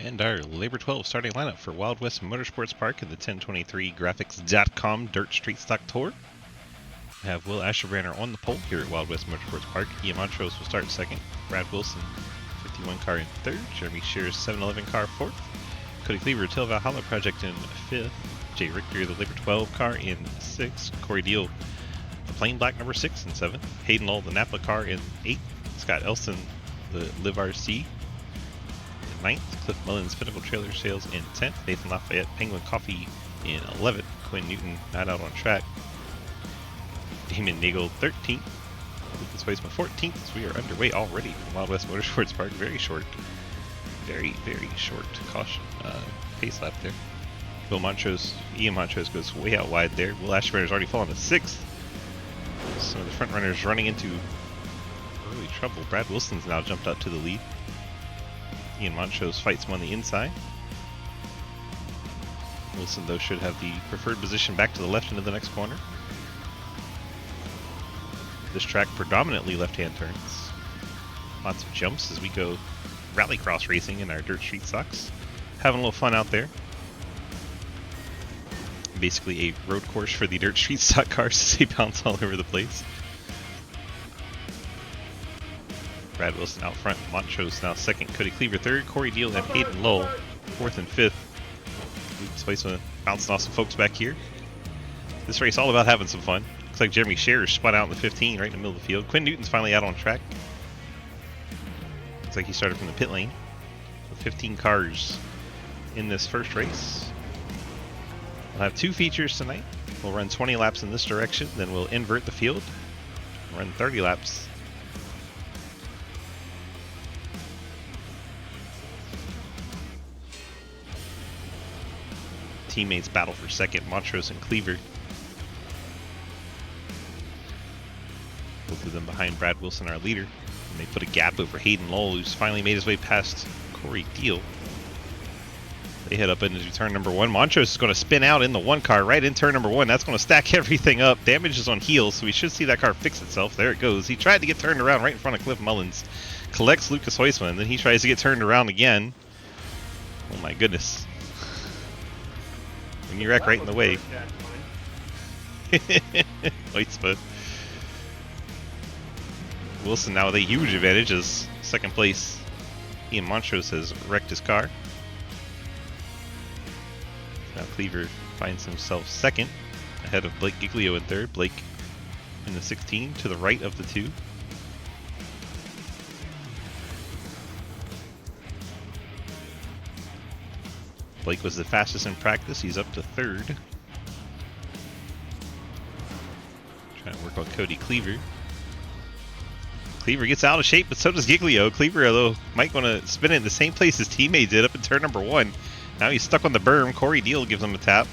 And our Labor 12 starting lineup for Wild West Motorsports Park in the 1023graphics.com Dirt Street Stock Tour. We have Will Asherbranner on the pole here at Wild West Motorsports Park. Ian Montrose will start second. Brad Wilson, 51 car in third. Jeremy Shear's 711 car fourth. Cody Cleaver, Till Valhalla Project in fifth. Jay Richter, the Labor 12 car in sixth. Corey Deal, the plain black number 6 in seventh. Hayden Lull, the Napa car in eighth. Scott Elson, the Live RC, 9th, Cliff Mullins, Pinnacle Trailer Sales in 10th, Nathan Lafayette, Penguin Coffee in 11th, Quinn Newton not out on track, Damon Nagel 13th, Lucas Weisman 14th, as we are underway already from Wild West Motorsports Park. Very short caution pace lap there. Ian Montrose goes way out wide there. Will Asherbranner's already fallen to 6th. Some of the front runners running into early trouble. Brad Wilson's now jumped out to the lead. Ian Montrose fights him on the inside. Wilson, though, should have the preferred position back to the left into the next corner. This track predominantly left-hand turns. Lots of jumps as we go rallycross racing in our dirt street stocks. Having a little fun out there. Basically a road course for the dirt street stock cars as they bounce all over the place. Brad Wilson out front, Montrose now second, Cody Cleaver third, Corey Deal and Hayden Lull fourth and fifth. Lucas Weisman bouncing off some folks back here. This race all about having some fun. Looks like Jeremy Shearer spun out in the 15 right in the middle of the field. Quinn Newton's finally out on track. Looks like he started from the pit lane. So 15 cars in this first race. We'll have 2 features tonight. We'll run 20 laps in this direction, then we'll invert the field, run 30 laps. Teammates battle for second, Montrose and Cleaver. Both of them behind Brad Wilson, our leader. And they put a gap over Hayden Lull, who's finally made his way past Corey Deal. They head up into turn number 1. Montrose is going to spin out in the 1 car right in turn number 1. That's going to stack everything up. Damage is on heels, so we should see that car fix itself. There it goes. He tried to get turned around right in front of Cliff Mullins. Collects Lucas Weisman, then he tries to get turned around again. Oh my goodness. And you wreck right in the way. Weisman. Wilson now with a huge advantage as second place. Ian Montrose has wrecked his car. Now Cleaver finds himself second, ahead of Blake Giglio in third. Blake in the 16 to the right of the 2. Blake was the fastest in practice. He's up to third. Trying to work on Cody Cleaver. Cleaver gets out of shape, but so does Giglio. Cleaver, though, might want to spin it in the same place his teammate did up in turn number 1. Now he's stuck on the berm. Corey Deal gives him a tap.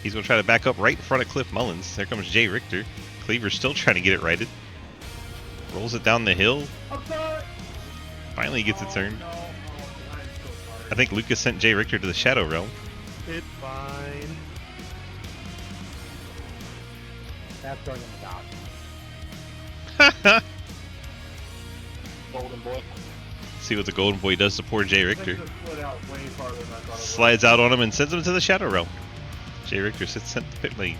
He's going to try to back up right in front of Cliff Mullins. There comes Jay Richter. Cleaver's still trying to get it righted. Rolls it down the hill. Finally gets it turned. I think Lucas sent Jay Richter to the Shadow Realm. It's fine. That's going in the dock. Golden boy. See what the Golden Boy does to poor Jay Richter. Slides out on him and sends him to the Shadow Realm. Jay Richter sits sent the pit lane.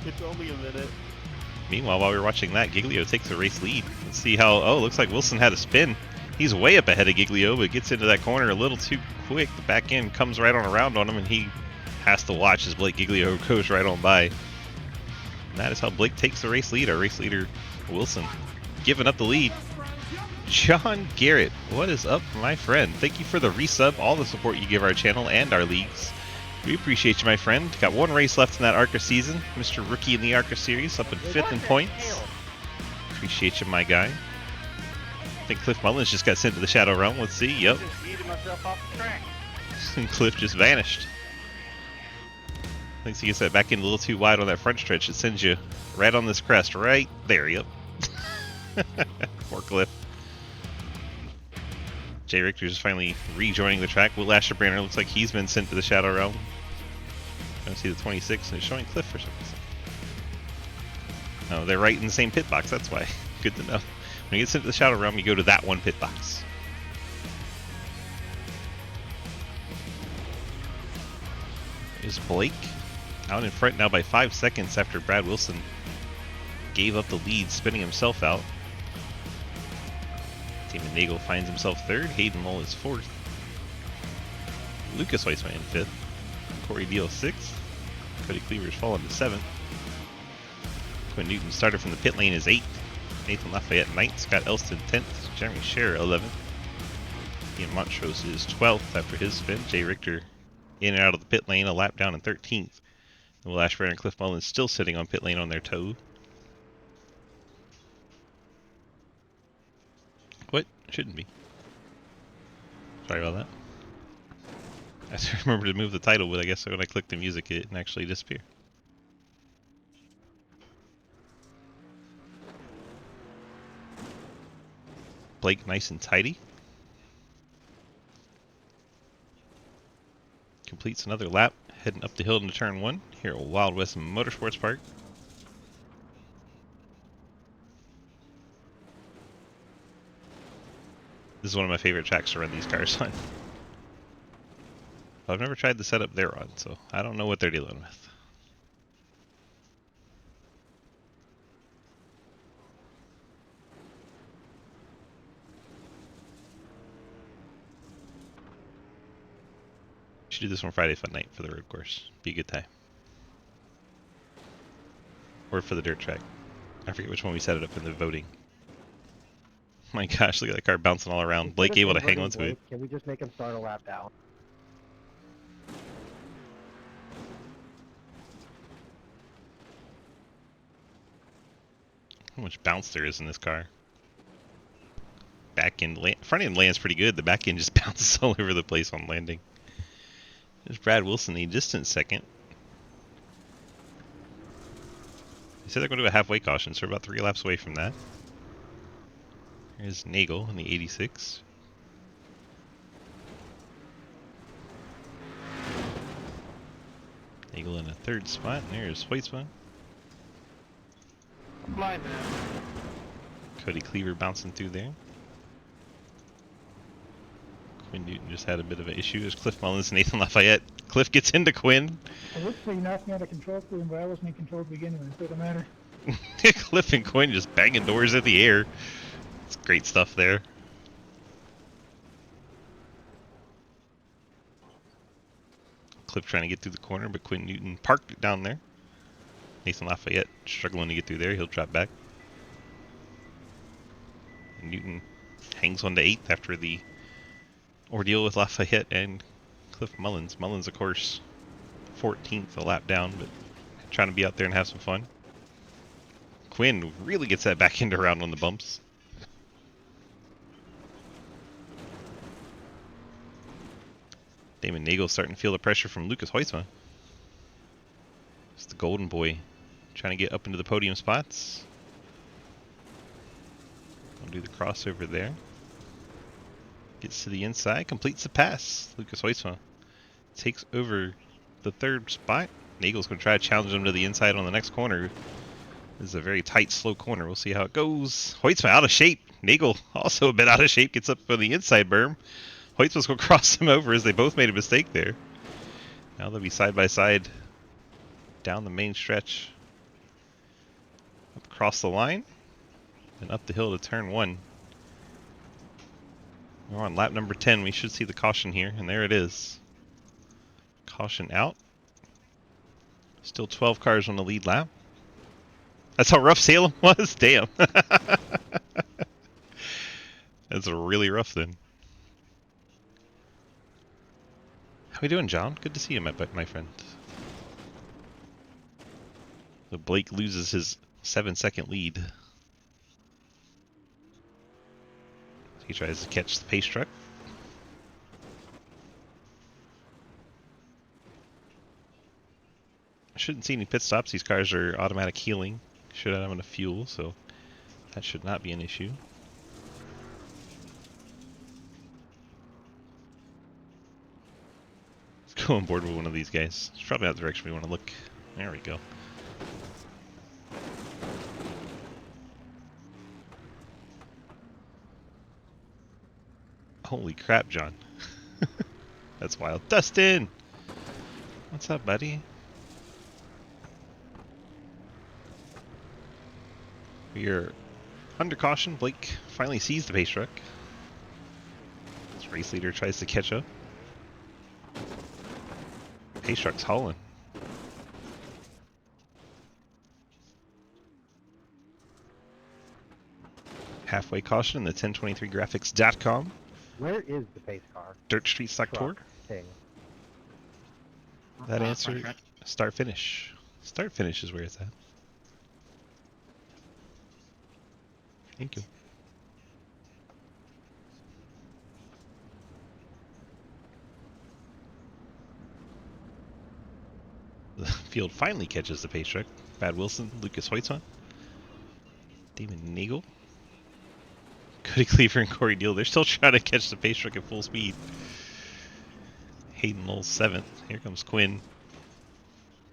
It's only a minute. Meanwhile, while we were watching that, Giglio takes the race lead. Let's see how... Oh, looks like Wilson had a spin. He's way up ahead of Giglio, but gets into that corner a little too quick. The back end comes right on around on him, and he has to watch as Blake Giglio goes right on by. And that is how Blake takes the race lead. Our race leader, Wilson, giving up the lead. John Garrett, what is up, my friend? Thank you for the resub, all the support you give our channel and our leagues. We appreciate you, my friend. Got 1 race left in that ARCA season. Mr. Rookie in the ARCA series, up in 5th in points. Appreciate you, my guy. I think Cliff Mullins just got sent to the Shadow Realm. Let's see. Yep. And Cliff just vanished. Thinks he gets that back in a little too wide on that front stretch. It sends you right on this crest. Right there. Yep. Poor Cliff. Jay Richter is finally rejoining the track. Will Asherbranner looks like he's been sent to the Shadow Realm. I don't see the 26, and it's showing Cliff for some reason. Oh, they're right in the same pit box, that's why. Good to know. When you get sent to the Shadow Realm, you go to that one pit box. Is Blake out in front now by 5 seconds after Brad Wilson gave up the lead, spinning himself out. Damon Nagel finds himself third. Hayden Lowell is fourth. Lucas Weissman in fifth. Corey Deal sixth. Cody Cleaver's fallen to seventh. Quinn Newton started from the pit lane is eighth. Nathan Lafayette ninth. Scott Elston 10th. Jeremy Scherer 11th. Ian Montrose is 12th after his spin. Jay Richter in and out of the pit lane, a lap down in 13th. And Will Ashburn and Cliff Mullins still sitting on pit lane on their toe. What? Shouldn't be. Sorry about that. I have to remember to move the title, but I guess when I click the music, it didn't actually disappear. Blake nice and tidy. Completes another lap, heading up the hill into turn 1 here at Wild West Motorsports Park. This is one of my favorite tracks to run these cars on. I've never tried the setup they're on, so I don't know what they're dealing with. Should do this one Friday Fun Night for the road course. Be a good time. Or for the dirt track. I forget which one we set it up in the voting. My gosh, look at that car bouncing all around. Blake able to hang on to it. Can we just make him start a lap down? How much bounce there is in this car. Back end, front end lands pretty good. The back end just bounces all over the place on landing. There's Brad Wilson, the distant second. They said they're going to do a halfway caution, so we're about 3 laps away from that. Here's Nagel in the 86. Nagel in a 3rd spot, and there's Weitzman. Blind man. Cody Cleaver bouncing through there. Quinn Newton just had a bit of an issue. There's Cliff Mullins and Nathan Lafayette. Cliff gets into Quinn. I wish they knocked me out of control for him, but I wasn't in control to begin with. It doesn't matter. Cliff and Quinn just banging doors at the air. It's great stuff there. Cliff trying to get through the corner, but Quinn Newton parked it down there. Nathan Lafayette struggling to get through there. He'll drop back. And Newton hangs on to 8th after the ordeal with Lafayette and Cliff Mullins. Mullins, of course, 14th, a lap down, but trying to be out there and have some fun. Quinn really gets that back end around on the bumps. Damon Nagel starting to feel the pressure from Lucas Huisma. It's the golden boy trying to get up into the podium spots. I'll do the crossover there. Gets to the inside, completes the pass. Lucas Huisma takes over the 3rd spot. Nagel's going to try to challenge him to the inside on the next corner. This is a very tight, slow corner. We'll see how it goes. Huisma out of shape. Nagel also a bit out of shape. Gets up for the inside berm. Huisma's going to cross him over as they both made a mistake there. Now they'll be side by side down the main stretch. Up across the line. And up the hill to turn 1. We're on lap number 10. We should see the caution here. And there it is. Caution out. Still 12 cars on the lead lap. That's how rough Salem was? Damn. That's really rough then. How we doing, John? Good to see you, my friend. So Blake loses his 7-second lead. He tries to catch the pace truck. I shouldn't see any pit stops. These cars are automatic healing. Should have enough fuel, so that should not be an issue. Let's go on board with one of these guys. It's probably not the direction we want to look. There we go. Holy crap, John. That's wild. Dustin! What's up, buddy? You're under caution. Blake finally sees the pace truck. This race leader tries to catch up. Pace truck's hauling. Halfway caution in the 1023graphics.com Where is the pace car? Dirt Street Stock Tour. Truck thing. That answer, start finish. Start finish is where it's at. Thank you. The field finally catches the pace truck. Brad Wilson, Lucas Hoytsma, Damon Nagel, Cody Cleaver, and Corey Deal. They're still trying to catch the pace truck at full speed. Hayden Lowell 7th. Here comes Quinn.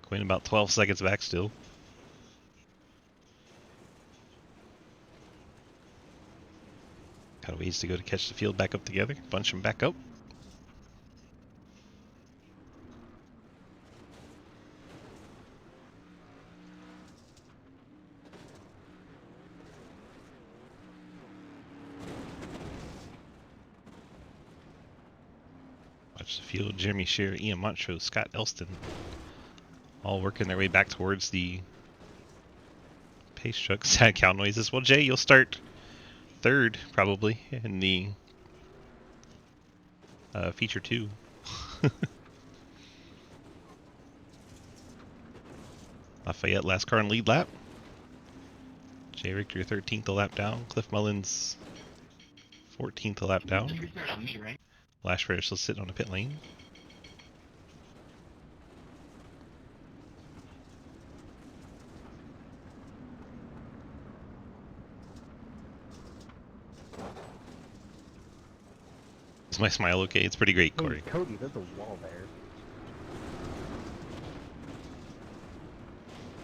Quinn about 12 seconds back still. Got a ways to go to catch the field back up together. Bunch them back up. Watch the field. Jeremy Shearer, Ian Montrose, Scott Elston. All working their way back towards the pace truck. Sad cow noises. Well, Jay, you'll start third probably in the feature 2. Lafayette last car in lead lap. Jay Richter 13th a lap down. Cliff Mullins 14th a lap down. Lash Rare still sitting on the pit lane. Is my smile okay? It's pretty great, Corey. Hey, Cody, there's a wall there.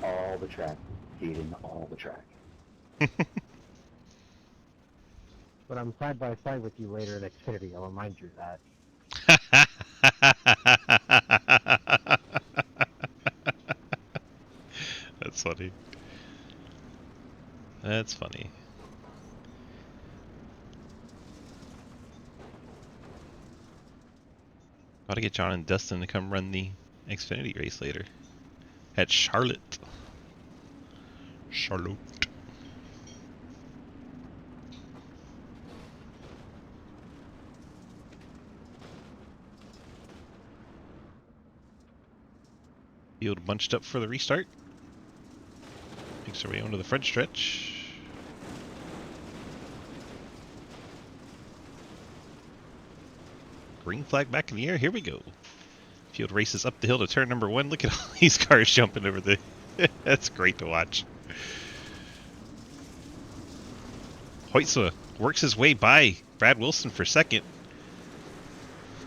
All the track. Feeding all the track. But I'm side by side with you later in Xfinity. I'll remind you of that. That's funny. That's funny. Gotta get John and Dustin to come run the Xfinity race later. At Charlotte. Charlotte. Field bunched up for the restart. Makes our way onto the front stretch. Green flag back in the air. Here we go. Field races up the hill to turn number 1. Look at all these cars jumping over the... That's great to watch. Hoytsma works his way by Brad Wilson for second.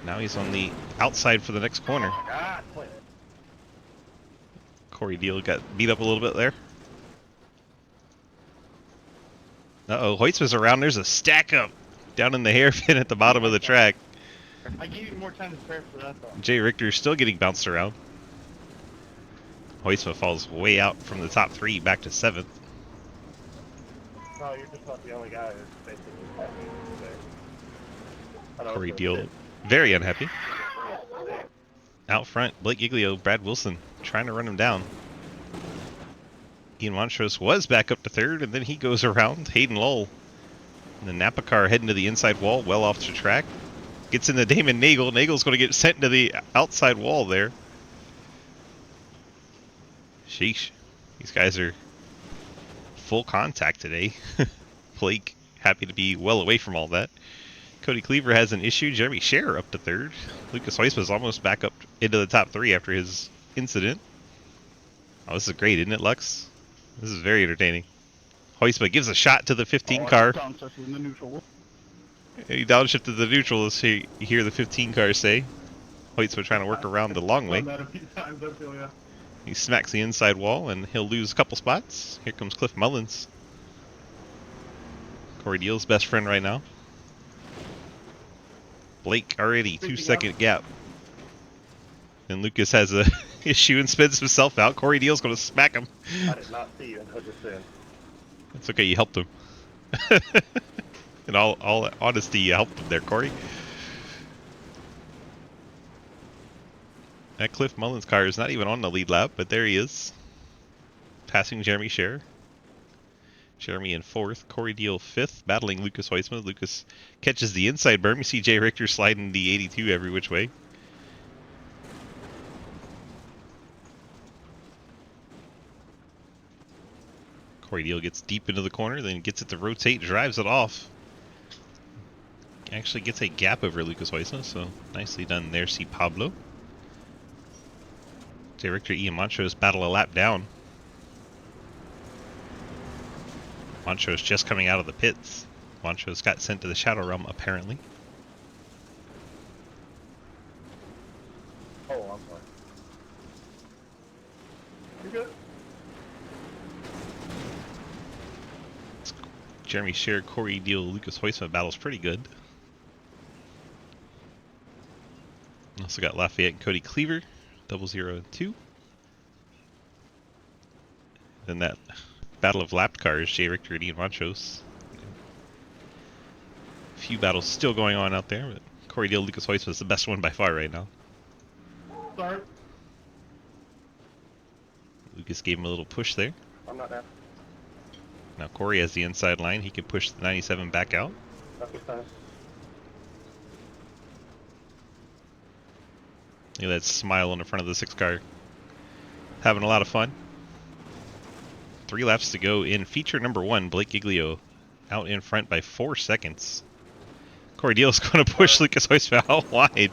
Now he's on the outside for the next corner. Corey Deal got beat up a little bit there. Uh-oh, Hoytsma's around. There's a stack up down in the hairpin at the bottom of the track. I gave you more time to prepare for that, though. Jay Richter still getting bounced around. Hoytsma falls way out from the top 3 back to 7th. No, you're just not the only guy who's basically happy today. Corey Deal very unhappy. Out front, Blake Giglio, Brad Wilson trying to run him down. Ian Montrose was back up to 3rd, and then he goes around. Hayden Lowell. And the Napa car heading to the inside wall, well off the track. Gets into Damon Nagel. Nagel's going to get sent to the outside wall there. Sheesh. These guys are full contact today. Blake happy to be well away from all that. Cody Cleaver has an issue. Jeremy Scherer up to 3rd. Lucas Hoytsma almost back up into the top 3 after his incident. Oh, this is great, isn't it, Lux? This is very entertaining. Hoytsma gives a shot to the 15 car. He downshifted the neutral, as you hear the 15 car say. Hoytsma trying to work around the long way. He smacks the inside wall, and he'll lose a couple spots. Here comes Cliff Mullins. Corey Deal's best friend right now. Blake already 2-second gap. Then Lucas has a issue and spins himself out. Corey Deal's going to smack him. I did not see you until just then. It's okay, you helped him. In all honesty, you helped him there, Corey. That Cliff Mullins car is not even on the lead lap, but there he is. Passing Jeremy Scherer. Jeremy in 4th, Corey Deal 5th, battling Lucas Huisman. Lucas catches the inside berm. You see Jay Richter sliding the 82 every which way. Corey Deal gets deep into the corner, then gets it to rotate, drives it off. Actually gets a gap over Lucas Huisman, so nicely done there, see Pablo. Jay Richter, Ian Montrose battle a lap down. Montrose just coming out of the pits. Montrose got sent to the Shadow Realm, apparently. Oh, I'm sorry. You good? Jeremy Scherer, Corey Deal, Lucas Huisman battle's pretty good. Also got Lafayette and Cody Cleaver, 002. Then that battle of lapped cars, Jay Richter and Ian Montrose. A few battles still going on out there, but Corey Deal, Lucas Huisman is the best one by far right now. Sorry. Lucas gave him a little push there. I'm not there. Now Corey has the inside line. He can push the 97 back out. That's this time. Look at that smile on the front of the 6 car. Having a lot of fun. 3 laps to go in feature number 1. Blake Giglio out in front by 4 seconds. Corey Deal's going to push Lucas Huisman out wide.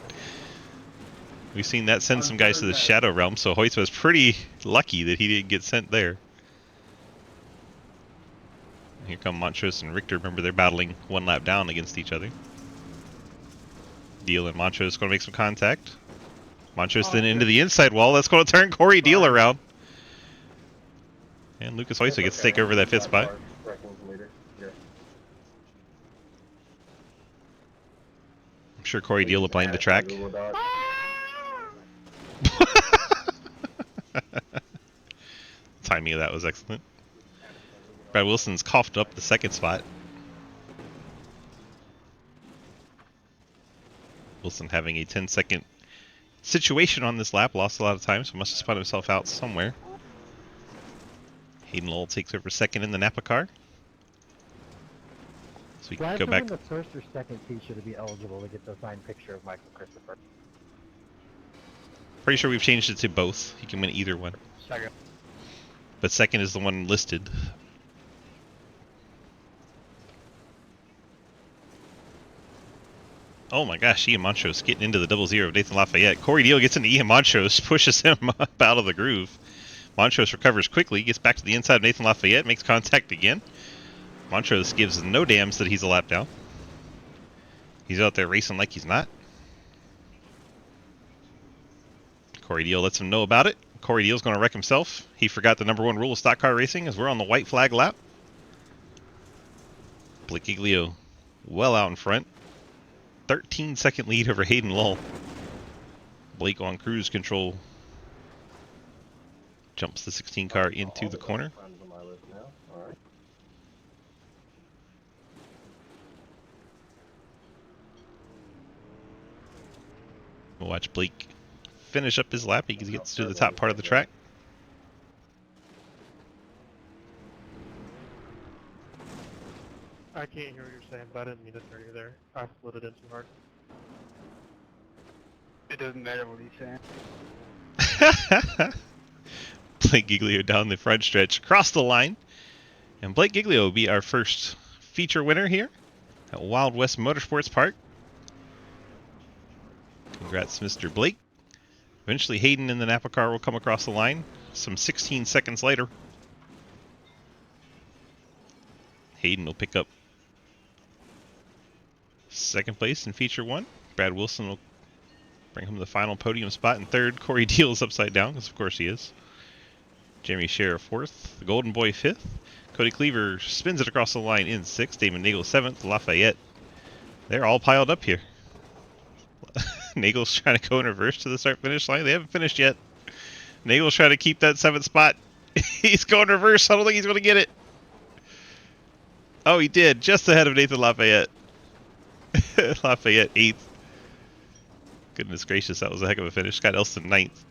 We've seen that send some guys to the Shadow Realm, so Huisman was pretty lucky that he didn't get sent there. Here come Montrose and Richter. Remember, they're battling 1 lap down against each other. Deal and Montrose going to make some contact. Montrose then into the inside wall. That's going to turn Corey Deal around. And Lucas Huisman gets to take over that 5th spot. I'm sure Corey Deal will blame the track. Timing of that was excellent. Brad Wilson's coughed up the 2nd spot. Wilson having a 10-second situation on this lap, lost a lot of time, so must have spun himself out somewhere. Hayden Lowell takes over 2nd in the Napa car. So we can go back. In the 1st or 2nd tee should be eligible to get the signed picture of Michael Christopher. Pretty sure we've changed it to both. He can win either one. 2nd. But 2nd is the one listed. Oh my gosh, Ian Montrose getting into the 0-0 of Nathan Lafayette. Corey Deal gets into Ian Montrose, pushes him up out of the groove. Montrose recovers quickly, gets back to the inside of Nathan Lafayette, makes contact again. Montrose gives no dams that he's a lap down. He's out there racing like he's not. Corey Deal lets him know about it. Corey Deal's going to wreck himself. He forgot the #1 rule of stock car racing as we're on the white flag lap. Blake Giglio well out in front. 13-second lead over Hayden Lull. Blake on cruise control. Jumps the 16 car into the corner. We'll watch Blake finish up his lap. He gets to the top part of the track. I can't hear what you're saying, but I didn't mean to turn you there. I split it in too hard. It doesn't matter what he's saying. Blake Giglio down the front stretch, across the line. And Blake Giglio will be our first feature winner here at Wild West Motorsports Park. Congrats, Mr. Blake. Eventually, Hayden in the Napa car will come across the line some 16 seconds later. Hayden will pick up 2nd place in feature 1. Brad Wilson will bring home the final podium spot in 3rd. Corey Deal is upside down, because of course he is. Jeremy Scherer 4th. The Golden Boy 5th. Cody Cleaver spins it across the line in 6th. Damon Nagel 7th. Lafayette. They're all piled up here. Nagel's trying to go in reverse to the start-finish line. They haven't finished yet. Nagel's trying to keep that 7th spot. He's going reverse. I don't think he's going to get it. Oh, he did. Just ahead of Nathan Lafayette. Lafayette 8th. Goodness gracious, that was a heck of a finish. Scott Elston 9th.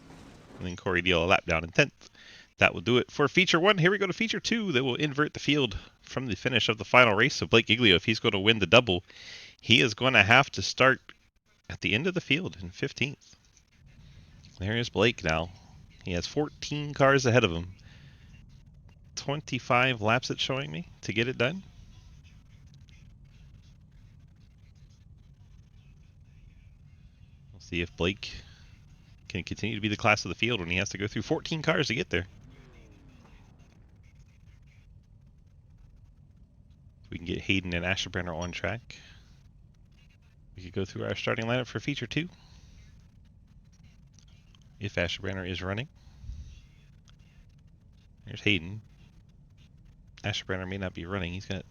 And then Corey Deal a lap down in 10th. That will do it for Feature 1. Here we go to Feature 2. That will invert the field from the finish of the final race. So Blake Giglio, if he's going to win the double, he is going to have to start at the end of the field in 15th. There is Blake now. He has 14 cars ahead of him. 25 laps it's showing me to get it done. We'll see if Blake can continue to be the class of the field when he has to go through 14 cars to get there. We can get Hayden and Asherbrenner on track. We could go through our starting lineup for Feature 2. If Asherbrenner is running. There's Hayden. Asherbrenner may not be running. He's got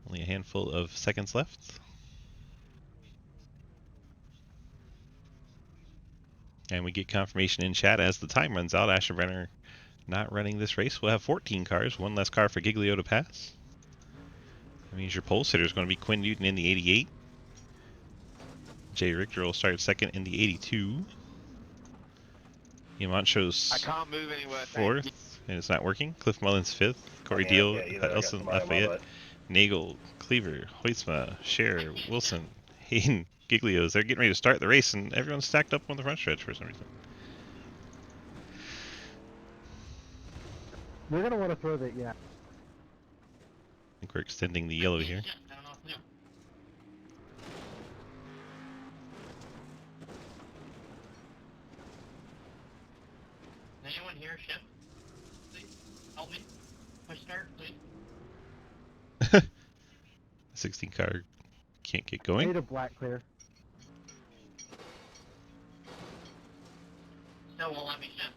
only a handful of seconds left. And we get confirmation in chat as the time runs out. Asherbrenner not running this race. We'll have 14 cars. One less car for Giglio to pass. That means your pole sitter is going to be Quinn Newton in the 88. Jay Richter will start second in the 82. Yamancho's I can't move anywhere. fourth, and it's not working. Cliff Mullins fifth. Corey Deal, Elson, Lafayette, Nagel, Cleaver, Hoytsma, Scher, Wilson, Hayden, Giglios. They're getting ready to start the race, and everyone's stacked up on the front stretch for some reason. We're gonna want to throw that, yeah. I think we're extending the yellow here. Anyone here shift? Please help me. Push start, please. 16 car can't get I going. need a black clear. Still won't let me shift.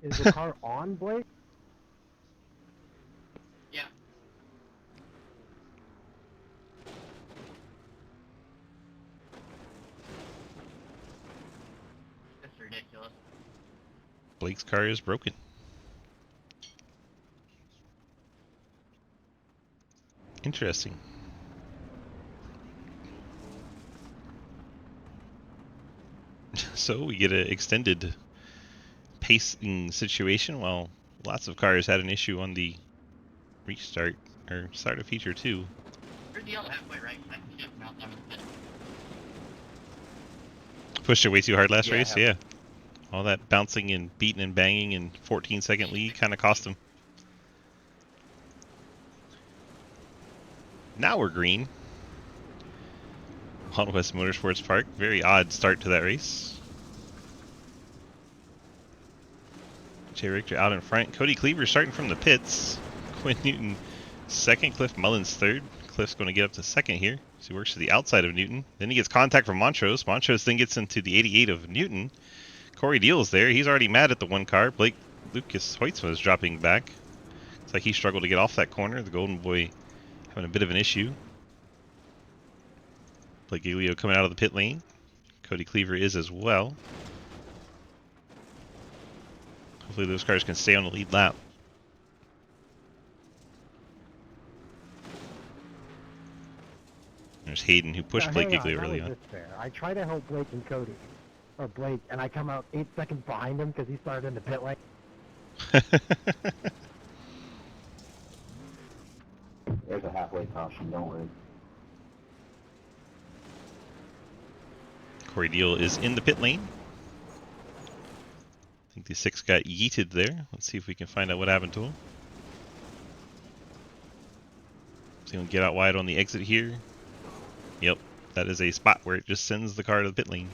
Is the car on, Blake? Yeah. That's ridiculous. Blake's car is broken. Interesting. So we get an extended pacing situation while lots of cars had an issue on the restart or start of Feature 2. Where's the other halfway, right? I can shift out there with it. Pushed it way too hard last race, Yeah. yeah. All that bouncing and beating and banging and 14-second lead kind of cost him. Now we're green. Wild West Motorsports Park. Very odd start to that race. Jay Richter out in front. Cody Cleaver starting from the pits. Quinn Newton second. Cliff Mullins third. Cliff's going to get up to second here. So he works to the outside of Newton. Then he gets contact from Montrose. Montrose then gets into the 88 of Newton. Corey Deal's there. He's already mad at the one car. Blake Lucas Hoytsma is dropping back. Looks like he struggled to get off that corner. The Golden Boy having a bit of an issue. Blake Giglio coming out of the pit lane. Cody Cleaver is as well. Hopefully those cars can stay on the lead lap. There's Hayden who pushed Blake Giglio early on. Fair. I try to help Blake and Cody, or Blake, and I come out 8 seconds behind him because he started in the pit lane. There's a halfway caution, don't worry. Corey Deal is in the pit lane. I think the 6 got yeeted there. Let's see if we can find out what happened to him. So he'll get out wide on the exit here. Yep, that is a spot where it just sends the car to the pit lane.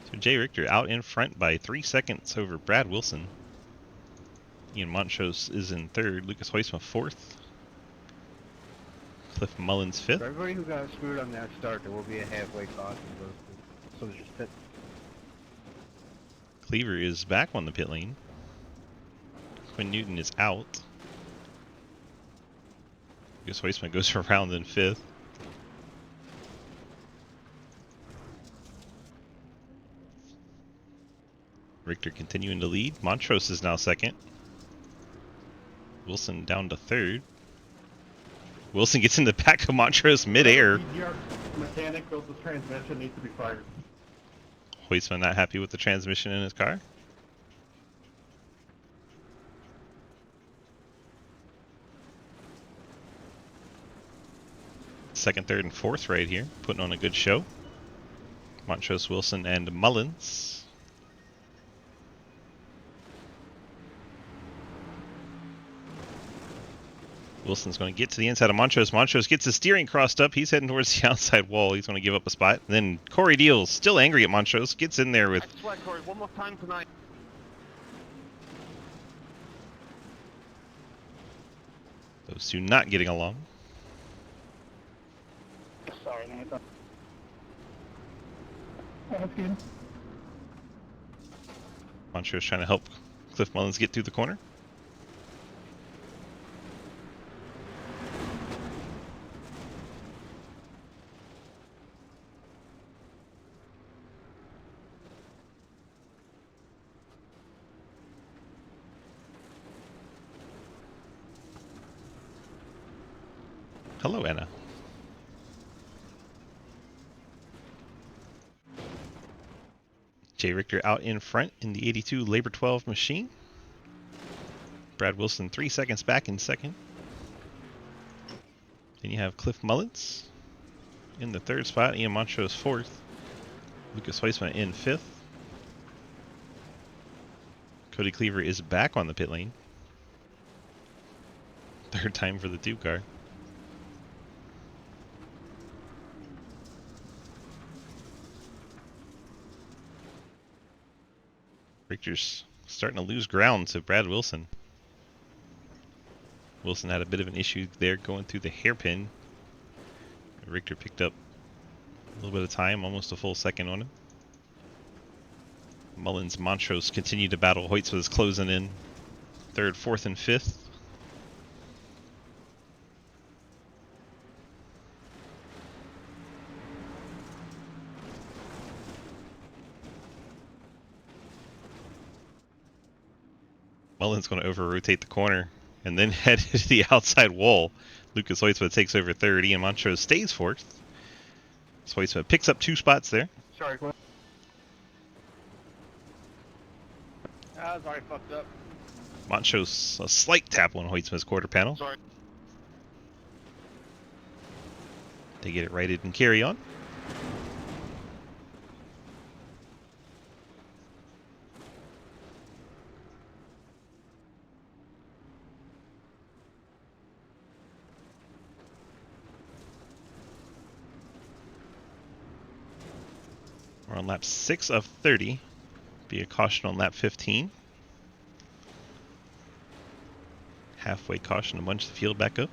So Jay Richter out in front by 3 seconds over Brad Wilson. Ian Montrose is in third. Lucas Hoytsma fourth. Cliff Mullins fifth. For everybody who got screwed on that start, there will be a halfway caution. So just pit. Cleaver is back on the pit lane. Quinn Newton is out. Lucas Weissman goes around in 5th. Richter continuing to lead. Montrose is now 2nd. Wilson down to 3rd. Wilson gets in the back of Montrose midair. DGR mechanic built this transmission, needs to be fired. Weissman not happy with the transmission in his car. Second, third, and fourth right here, putting on a good show. Montrose, Wilson, and Mullins. Wilson's going to get to the inside of Montrose. Montrose gets his steering crossed up. He's heading towards the outside wall. He's going to give up a spot. And then Corey Deals, still angry at Montrose, gets in there with... I swear, Corey, one more time tonight. Those two not getting along. Sorry, Nathan. Oh, that's good. Montrose trying to help Cliff Mullins get through the corner. Hello, Anna. Jay Richter out in front in the 82 Labor 12 machine. Brad Wilson 3 seconds back in 2nd. Then you have Cliff Mullins in the 3rd spot. Ian Montrose 4th. Lucas Weissman in 5th. Cody Cleaver is back on the pit lane. 3rd time for the 2 car. Richter's starting to lose ground to Brad Wilson. Wilson had a bit of an issue there going through the hairpin. Richter picked up a little bit of time, almost a full second on him. Mullins, Montrose continue to battle. Hoyts was closing in 3rd, 4th, and 5th. Mullins going to over-rotate the corner and then head to the outside wall. Lucas Hoytsma takes over 3rd. Ian Montrose stays 4th. Hoytsma picks up 2 spots there. Sorry, Cliff. I was already fucked up. Montrose a slight tap on Hoytsma's quarter panel. Sorry. They get it righted and carry on. We're on lap 6 of 30. Be a caution on lap 15. Halfway caution to bunch the field back up.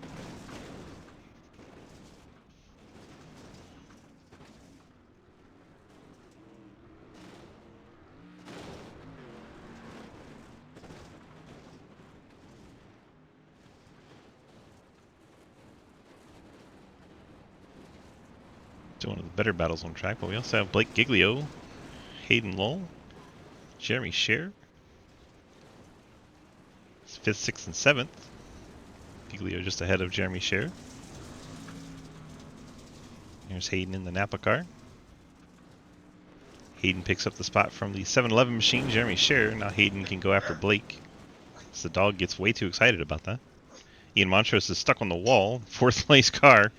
One of the better battles on track, but we also have Blake Giglio, Hayden Lull, Jeremy Scher. It's 5th, 6th, and 7th. Giglio just ahead of Jeremy Scher. Here's Hayden in the Napa car. Hayden picks up the spot from the 7-Eleven machine, Jeremy Scher. Now Hayden can go after Blake. So the dog gets way too excited about that. Ian Montrose is stuck on the wall, 4th place car.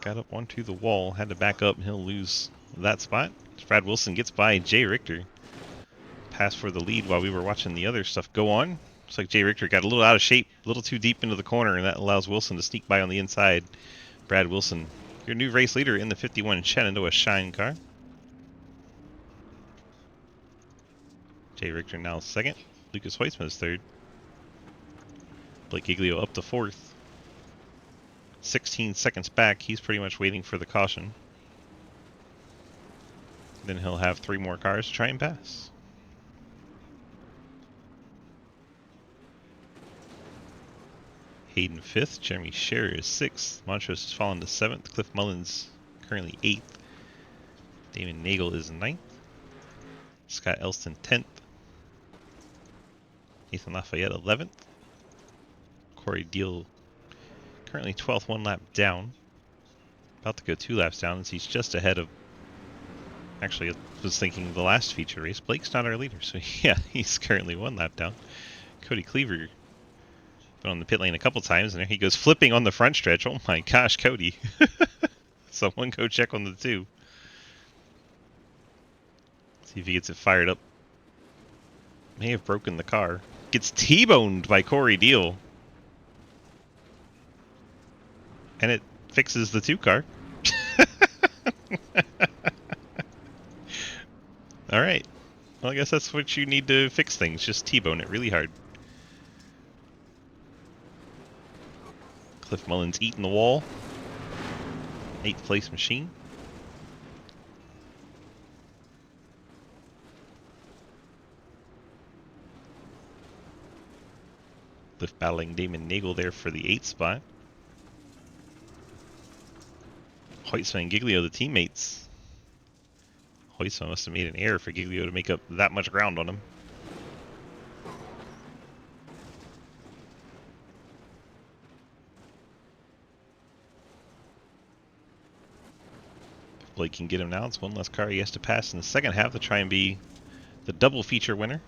Got up onto the wall, had to back up, and he'll lose that spot. Brad Wilson gets by Jay Richter. Pass for the lead while we were watching the other stuff go on. Looks like Jay Richter got a little out of shape, a little too deep into the corner, and that allows Wilson to sneak by on the inside. Brad Wilson, your new race leader in the 51 Shenandoah Shine car. Jay Richter now 2nd. Lucas Hoytsman is 3rd. Blake Giglio up to 4th. 16 seconds back. He's pretty much waiting for the caution. Then he'll have 3 more cars to try and pass. Hayden 5th, Jeremy Scherer is 6th, Montrose has fallen to 7th, Cliff Mullins currently 8th, Damon Nagel is 9th, Scott Elston 10th, Nathan Lafayette 11th, Corey Deal currently 12th, 1 lap down, about to go 2 laps down as he's just ahead of, actually I was thinking the last feature race, Blake's not our leader, so yeah, he's currently 1 lap down. Cody Cleaver been on the pit lane a couple times, and there he goes flipping on the front stretch. Oh my gosh, Cody. Someone go check on the 2. See if he gets it fired up. May have broken the car. Gets T-boned by Corey Deal. And it fixes the 2 car. Alright. Well, I guess that's what you need to fix things. Just T-bone it really hard. Cliff Mullins eating the wall. 8th place machine. Cliff battling Damon Nagel there for the 8th spot. Hoytsma and Giglio, the teammates. Hoytsma must have made an error for Giglio to make up that much ground on him. If Blake can get him now, it's 1 less car he has to pass in the second half to try and be the double feature winner.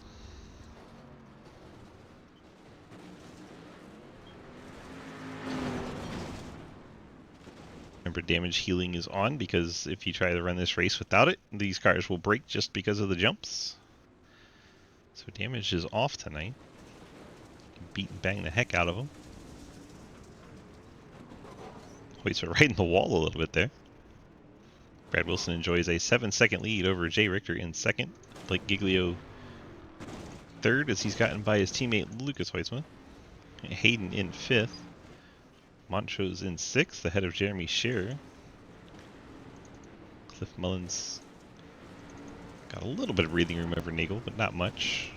Remember, damage healing is on, because if you try to run this race without it, these cars will break just because of the jumps. So damage is off tonight. Beat and bang the heck out of them. Hoyts are right in the wall a little bit there. Brad Wilson enjoys a 7-second lead over Jay Richter in 2nd. Blake Giglio 3rd as he's gotten by his teammate Lucas Hoytsma. Hayden in 5th. Montrose in 6th, ahead of Jeremy Scherer. Cliff Mullins got a little bit of breathing room over Nagel, but not much.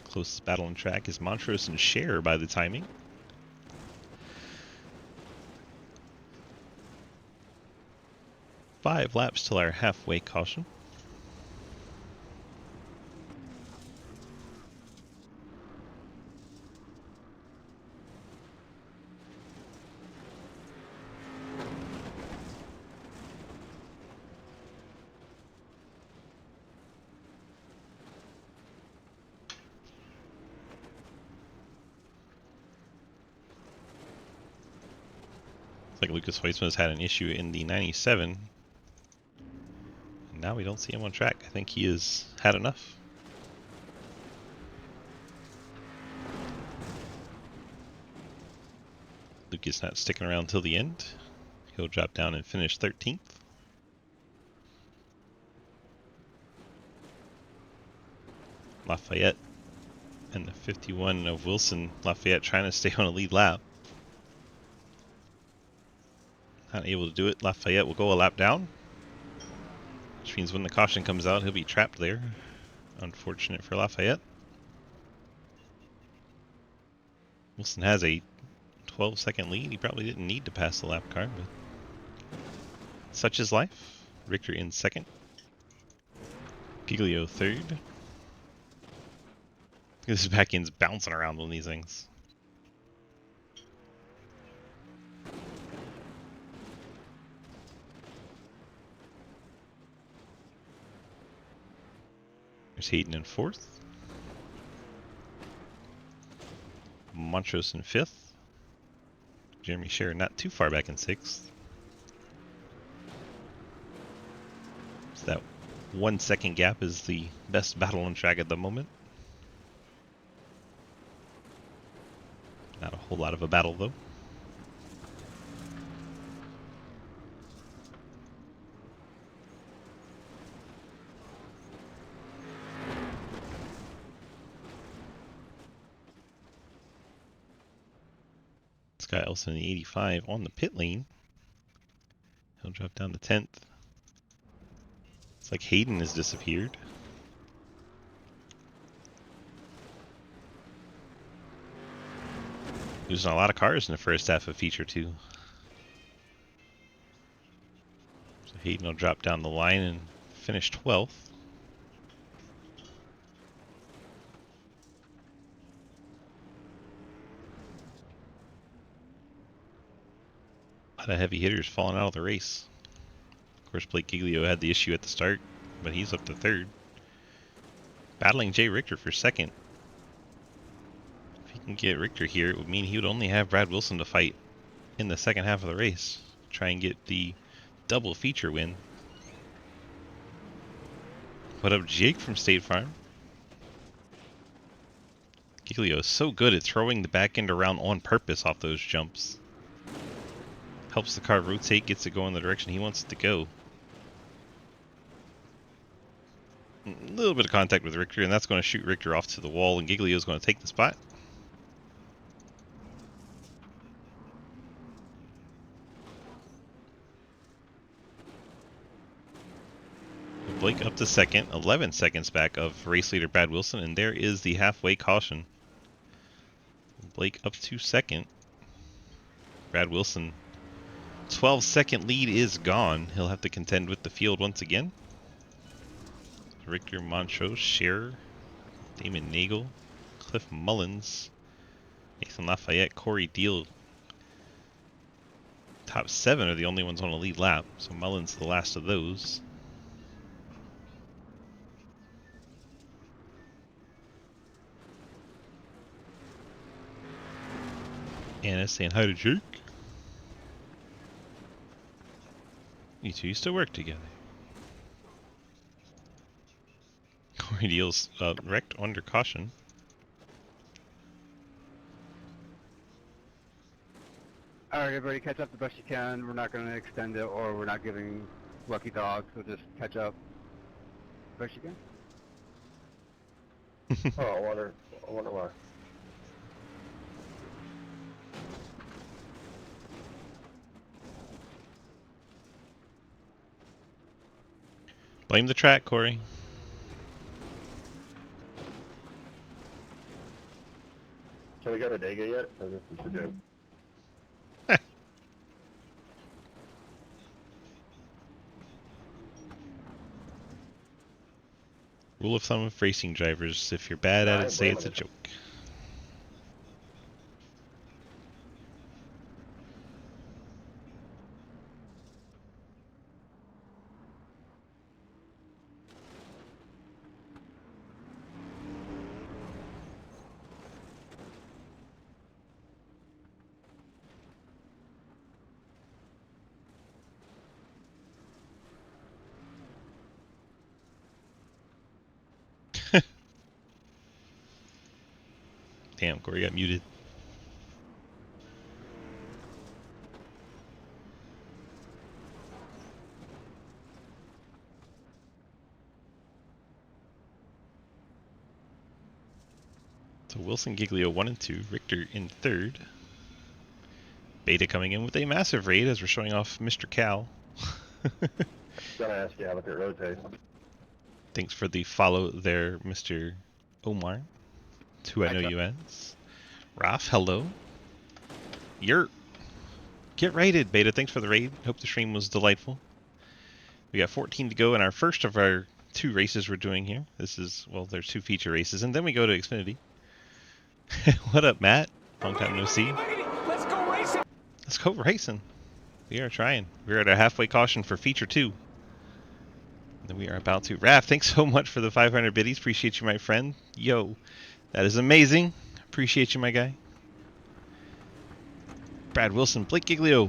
Closest battle on track is Montrose and Scherer by the timing. Five laps till our halfway caution. Like Lucas Hoytsma's had an issue in the 97. And now we don't see him on track. I think he has had enough. Lucas not sticking around till the end. He'll drop down and finish 13th. Lafayette and the 51 of Wilson. Lafayette trying to stay on a lead lap. Not able to do it. Lafayette will go a lap down, which means when the caution comes out, he'll be trapped there. Unfortunate for Lafayette. Wilson has a 12-second lead. He probably didn't need to pass the lap car, but such is life. Richter in 2nd. Giglio 3rd. This back end's bouncing around on these things. There's Hayden in 4th. Montrose in 5th. Jeremy Scherer not too far back in 6th. So that 1 second gap is the best battle on track at the moment. Not a whole lot of a battle though. Scott Elson in the 85 on the pit lane. He'll drop down to 10th. Looks like Hayden has disappeared. Losing a lot of cars in the first half of Feature 2. So Hayden will drop down the line and finish 12th. A lot of heavy hitters falling out of the race. Of course, Blake Giglio had the issue at the start, but he's up to third. Battling Jay Richter for second. If he can get Richter here, it would mean he would only have Brad Wilson to fight in the second half of the race. Try and get the double feature win. What up, Jake from State Farm? Giglio is so good at throwing the back end around on purpose off those jumps. Helps the car rotate, gets it going the direction he wants it to go. A little bit of contact with Richter, and that's going to shoot Richter off to the wall, and Giglio is going to take the spot. Blake up to second, 11 seconds back of race leader Brad Wilson, and there is the halfway caution. Blake up to second. Brad Wilson, 12-second lead is gone. He'll have to contend with the field once again. Richter, Montrose, Scherer, Damon Nagel, Cliff Mullins, Nathan Lafayette, Corey Deal. Top 7 are the only ones on a lead lap, so Mullins the last of those. Anna saying hi to Jake. You two used to work together. Corey Deal's wrecked under caution. Alright, everybody catch up the best you can. We're not going to extend it, or we're not giving lucky dogs, so just catch up the best you can. Oh, I wonder why. Blame the track, Corey. Can we go to Dega yet? Or this is a joke? Rule of thumb of racing drivers, if you're bad at I it, say blame it's a it. joke. Damn, Corey got muted. So Wilson, Giglio 1 and 2, Richter in third. Beta coming in with a massive raid as we're showing off Mr. Cal. Gonna ask you how it rotates. Thanks for the follow there, Mr. Omar. It's who I know you as. Raf, hello. Get raided, Beta. Thanks for the raid. Hope the stream was delightful. We got 14 to go in our first of our 2 races we're doing here. This is, well, there's 2 feature races, and then we go to Xfinity. What up, Matt? Long time no see. Let's go racing! Let's go racing. We are trying. We're at our halfway caution for feature 2. And we are about to. Raf, thanks so much for the 500 biddies. Appreciate you, my friend. Yo, that is amazing. Appreciate you, my guy. Brad Wilson, Blake Giglio.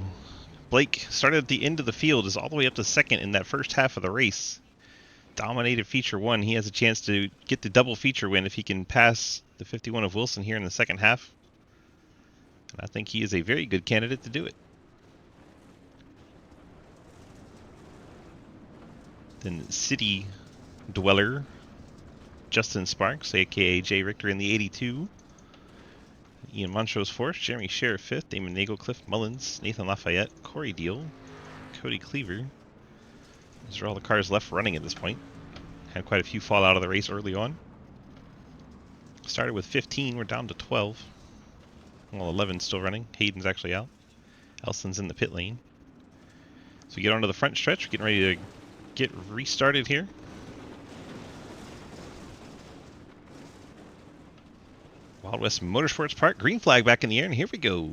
Blake started at the end of the field, is all the way up to second in that first half of the race. Dominated feature 1. He has a chance to get the double feature win if he can pass the 51 of Wilson here in the second half. And I think he is a very good candidate to do it. Then City Dweller, Justin Sparks, aka Jay Richter in the 82. Ian Montrose 4th, Jeremy Scherer 5th, Damon Nagel, Cliff Mullins, Nathan Lafayette, Corey Deal, Cody Cleaver, Those are all the cars left running at this point. Had quite a few fall out of the race early on. Started with 15, we're down to 12. Well, 11's still running. Hayden's actually out. Elson's in the pit lane. So we get onto the front stretch. We're getting ready to get restarted here. Wild West Motorsports Park. Green flag back in the air, and here we go.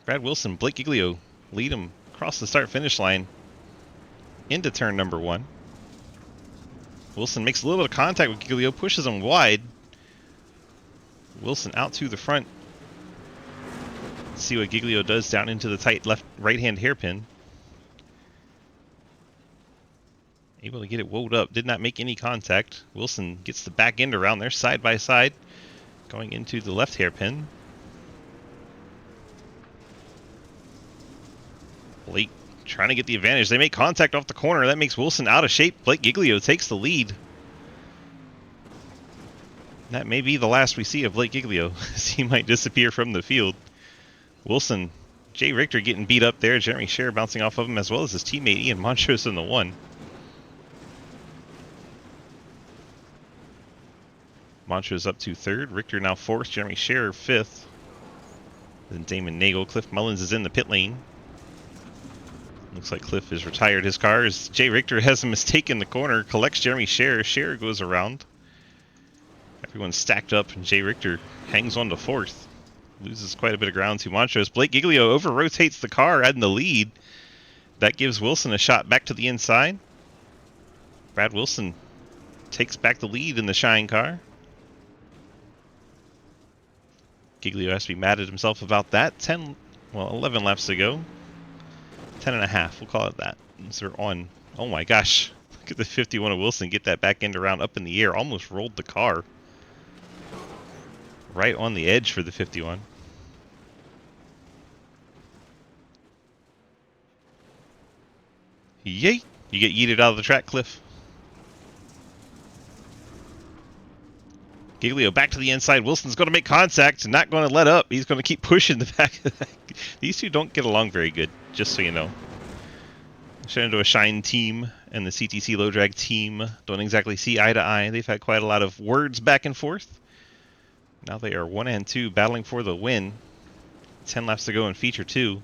Brad Wilson, Blake Giglio lead him across the start-finish line into turn number 1. Wilson makes a little bit of contact with Giglio, pushes him wide. Wilson out to the front. Let's see what Giglio does down into the tight right-hand hairpin. Able to get it woed up. Did not make any contact. Wilson gets the back end around there, side by side, going into the left hairpin. Blake trying to get the advantage. They make contact off the corner. That makes Wilson out of shape. Blake Giglio takes the lead. That may be the last we see of Blake Giglio, as he might disappear from the field. Wilson, Jay Richter getting beat up there. Jeremy Scher bouncing off of him, as well as his teammate Ian Montrose in the 1. Montrose up to 3rd. Richter now 4th. Jeremy Scher 5th. Then Damon Nagel. Cliff Mullins is in the pit lane. Looks like Cliff has retired his car as Jay Richter has a mistake in the corner. Collects Jeremy Scher. Scher goes around. Everyone's stacked up, and Jay Richter hangs on to 4th. Loses quite a bit of ground to Montrose. Blake Giglio over-rotates the car, adding the lead. That gives Wilson a shot back to the inside. Brad Wilson takes back the lead in the Shine car. Giglio has to be mad at himself about that. 11 laps to go. 10 and a half, we'll call it that. So we're on. Oh my gosh. Look at the 51 of Wilson get that back end around up in the air. Almost rolled the car. Right on the edge for the 51. Yay! You get yeeted out of the track, Cliff. Giglio back to the inside. Wilson's going to make contact and not going to let up. He's going to keep pushing the back. These two don't get along very good, just so you know. Shenandoah Shine team and the CTC Low Drag team don't exactly see eye to eye. They've had quite a lot of words back and forth. Now they are 1 and 2 battling for the win. 10 laps to go in Feature 2.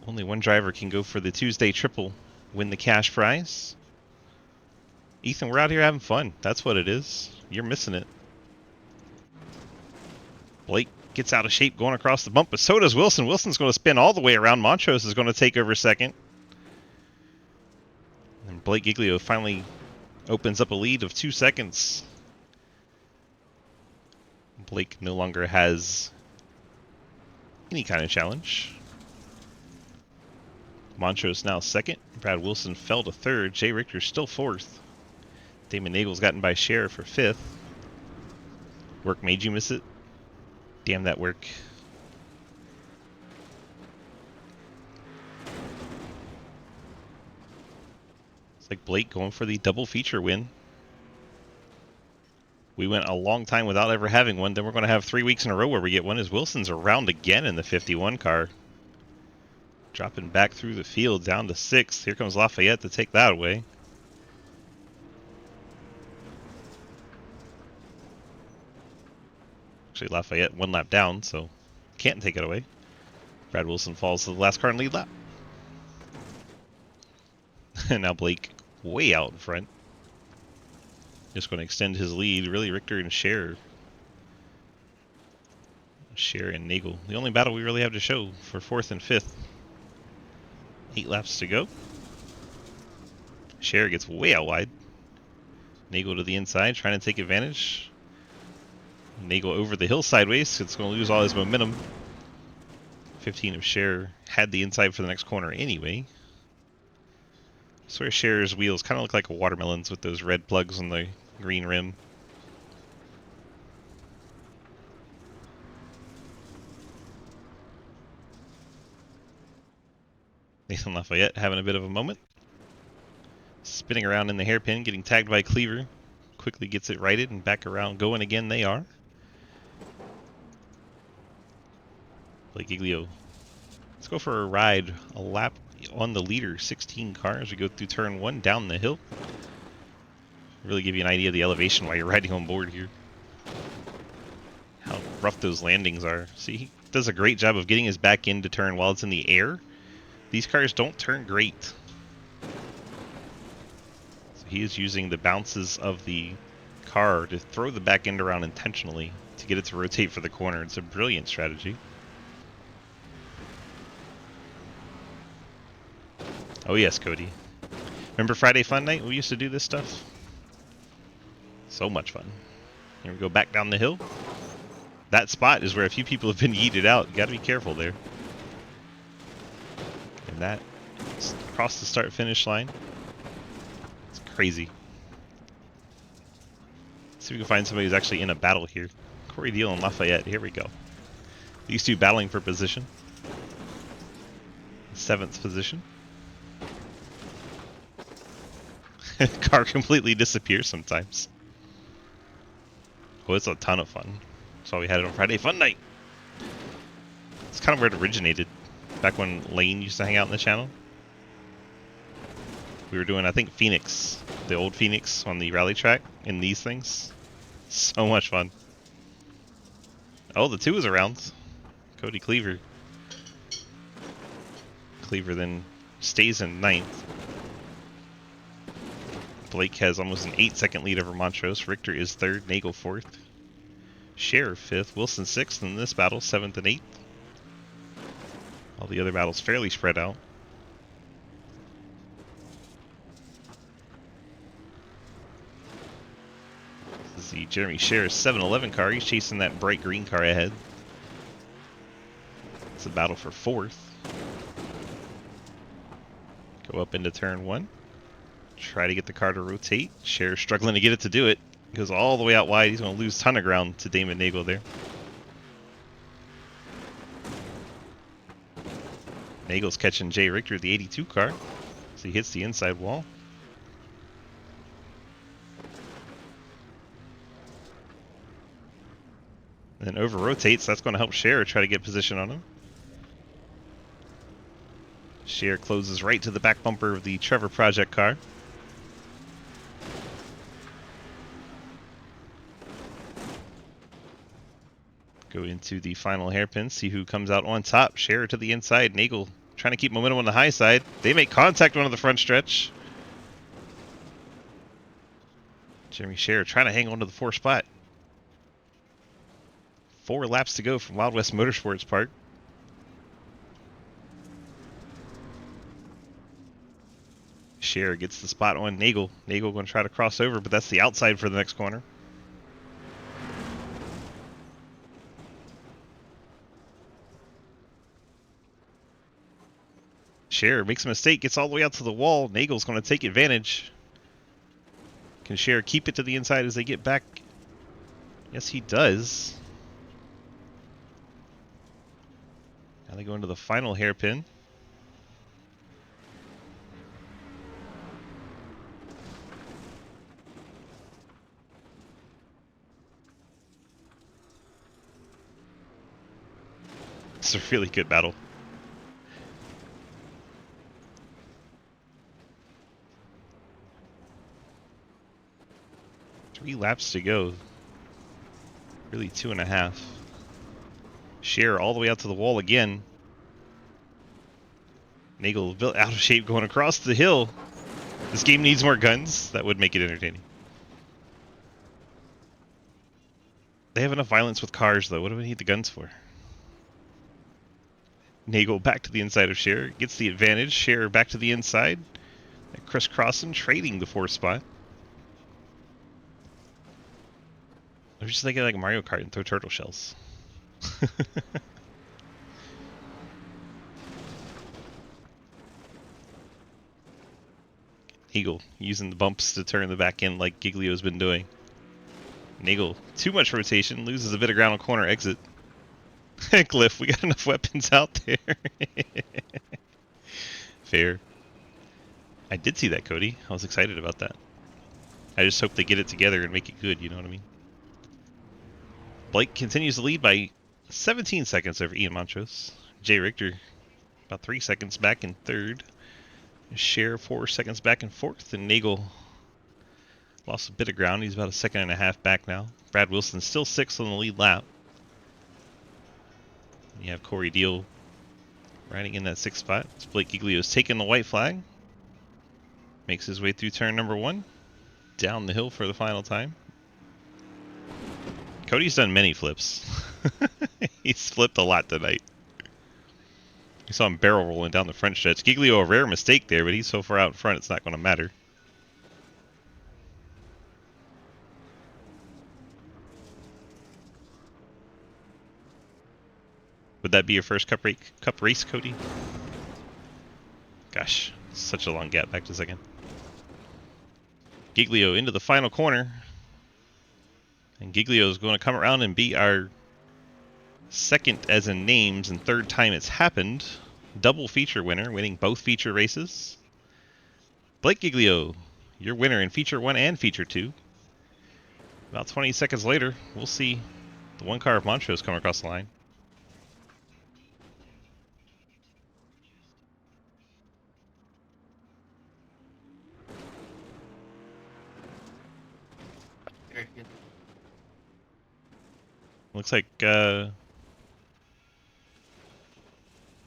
Only one driver can go for the Tuesday triple, win the cash prize. Ethan, we're out here having fun. That's what it is. You're missing it. Blake gets out of shape going across the bump, but so does Wilson. Wilson's going to spin all the way around. Montrose is going to take over second. And Blake Giglio finally opens up a lead of 2 seconds. Blake no longer has any kind of challenge. Montrose now second. Brad Wilson fell to 3rd. Jay Richter still 4th. Damon Nagel's gotten by Scher for 5th. Work made you miss it? Damn that work. It's like Blake going for the double feature win. We went a long time without ever having one. Then we're going to have 3 weeks in a row where we get one, as Wilson's around again in the 51 car. Dropping back through the field down to 6th. Here comes Lafayette to take that away. Actually, Lafayette 1 lap down, so can't take it away. Brad Wilson falls to the last car in lead lap. And now Blake way out in front. Just going to extend his lead. Really, Richter and Scher. Scher and Nagel. The only battle we really have to show for 4th and 5th. 8 laps to go. Scher gets way out wide. Nagel to the inside, trying to take advantage. Nagel over the hill sideways. It's going to lose all his momentum. 15 of Scher had the inside for the next corner anyway. I swear Scher's wheels kind of look like a watermelon's with those red plugs on the green rim. Nathan Lafayette having a bit of a moment. Spinning around in the hairpin, getting tagged by Cleaver. Quickly gets it righted and back around going again they are. Blake Giglio. Let's go for a ride. A lap on the leader, 16 cars. We go through turn 1 down the hill. Really give you an idea of the elevation while you're riding on board here. How rough those landings are. See, he does a great job of getting his back end to turn while it's in the air. These cars don't turn great. So he is using the bounces of the car to throw the back end around intentionally to get it to rotate for the corner. It's a brilliant strategy. Oh yes, Cody. Remember Friday Fun Night? We used to do this stuff. So much fun. Here we go back down the hill. That spot is where a few people have been yeeted out. You gotta be careful there. And that across the start finish line. It's crazy. Let's see if we can find somebody who's actually in a battle here. Corey Deal and Lafayette. Here we go. These two battling for position. 7th position. Car completely disappears sometimes. Oh, it's a ton of fun. That's why we had it on Friday Fun Night. It's kind of where it originated. Back when Lane used to hang out in the channel. We were doing, I think, Phoenix. The old Phoenix on the rally track in these things. So much fun. Oh, the 2 is around. Cody Cleaver. Cleaver then stays in 9th. Blake has almost an 8-second lead over Montrose. Richter is 3rd, Nagel 4th. Scherer 5th, Wilson 6th in this battle, 7th and 8th. All the other battles fairly spread out. This is the Jeremy Scherer 711 car. He's chasing that bright green car ahead. It's a battle for 4th. Go up into turn 1. Try to get the car to rotate. Scherer struggling to get it to do it. Goes all the way out wide. He's going to lose a ton of ground to Damon Nagel there. Nagel's catching Jay Richter, the 82 car. So he hits the inside wall. And then over rotates. That's going to help Scherer try to get position on him. Scherer closes right to the back bumper of the Trevor Project car. Go into the final hairpin, see who comes out on top. Scherer to the inside. Nagel trying to keep momentum on the high side. They make contact on the front stretch. Jeremy Scherer trying to hang on to the 4th spot. 4 laps to go from Wild West Motorsports Park. Scherer gets the spot on Nagel. Nagel going to try to cross over, but that's the outside for the next corner. Scherer makes a mistake, gets all the way out to the wall. Nagel's going to take advantage. Can Scherer keep it to the inside as they get back? Yes, he does. Now they go into the final hairpin. It's a really good battle. Three laps to go. Really 2.5. Scherer all the way out to the wall again. Nagel built out of shape going across the hill. This game needs more guns. That would make it entertaining. They have enough violence with cars though. What do we need the guns for? Nagel back to the inside of Scherer. Gets the advantage. Scherer back to the inside. Crisscrossing, trading the 4th spot. I was just thinking like Mario Kart and throw turtle shells. Nagel using the bumps to turn the back end like Giglio's been doing. Nagel, too much rotation, loses a bit of ground on corner exit. Cliff, we got enough weapons out there. Fair. I did see that, Cody. I was excited about that. I just hope they get it together and make it good, you know what I mean? Blake continues to lead by 17 seconds over Ian Montrose. Jay Richter about 3 seconds back in third. Share 4 seconds back in fourth, and Nagel lost a bit of ground. He's about a second and a half back now. Brad Wilson still 6th on the lead lap. And you have Corey Deal riding in that 6th spot. Blake Giglio's taking the white flag. Makes his way through turn number 1. Down the hill for the final time. Cody's done many flips. He's flipped a lot tonight. You saw him barrel rolling down the front stretch. Giglio, a rare mistake there, but he's so far out in front it's not going to matter. Would that be your first cup race, Cody? Gosh, such a long gap back to second. Giglio into the final corner. And Giglio is going to come around and be our second as in names and third time it's happened. Double feature winner, winning both feature races. Blake Giglio, your winner in feature 1 and feature 2. About 20 seconds later, we'll see the one car of Montrose come across the line. Very good. Looks like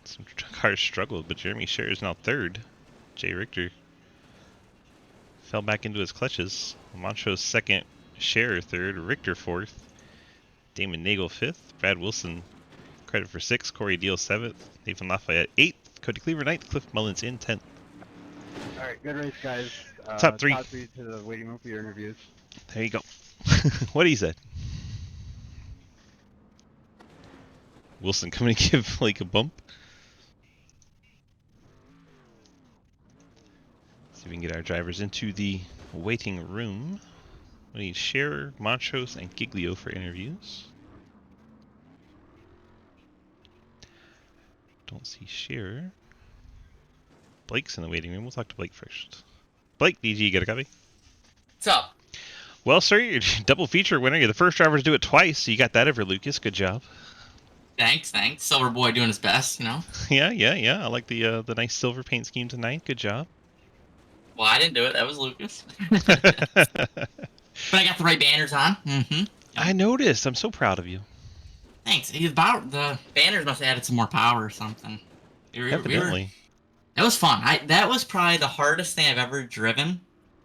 some cars struggled, but Jeremy Scher is now third. Jay Richter fell back into his clutches. Montrose second, Scher third, Richter fourth, Damon Nagel fifth, Brad Wilson credit for sixth, Corey Deal seventh, Nathan Lafayette eighth, Cody Cleaver ninth, Cliff Mullins in 10th. All right, good race, guys. Top three. Top 3 to the waiting room for your interviews. There you go. What he said. Wilson coming to give Blake a bump. See if we can get our drivers into the waiting room. We need Scherer, Montrose, and Giglio for interviews. Don't see Scherer. Blake's in the waiting room. We'll talk to Blake first. Blake, DG, you got a copy? What's up? Well, sir, you're a double feature winner. You're the first driver to do it twice, so you got that over Lucas. Good job. Thanks. Silver boy doing his best, you know? Yeah. I like the nice silver paint scheme tonight. Good job. Well, I didn't do it. That was Lucas. But I got the right banners on. Mm-hmm. I noticed. I'm so proud of you. Thanks. The banners must have added some more power or something. Evidently. It was fun. That was probably the hardest thing I've ever driven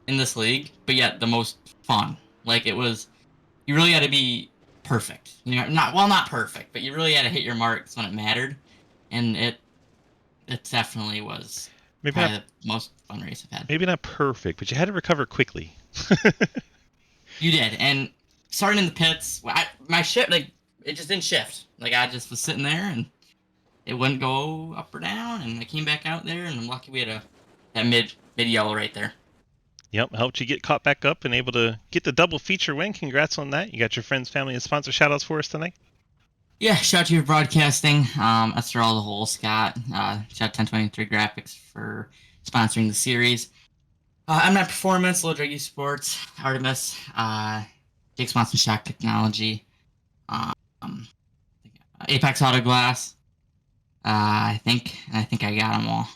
in this league, but yet the most fun. Like, it was... You really had to be perfect. You know, not perfect, but you really had to hit your marks when it mattered. And it definitely was probably the most fun race I've had. Maybe not perfect, but you had to recover quickly. You did, and starting in the pits, my shift, like, it just didn't shift. Like, I just was sitting there, and it wouldn't go up or down, and I came back out there, and I'm lucky we had that mid yellow right there. Yep, helped you get caught back up and able to get the double feature win. Congrats on that. You got your friends, family, and sponsor shout-outs for us tonight? Yeah, shout out to your broadcasting. Esther All the Hole, Scott. Shout out 1023 Graphics for sponsoring the series. I'm Not Performance, Low Draggy Sports, Artemis, Jake Swanson Shock Technology, Apex Auto Glass. I think I got them all.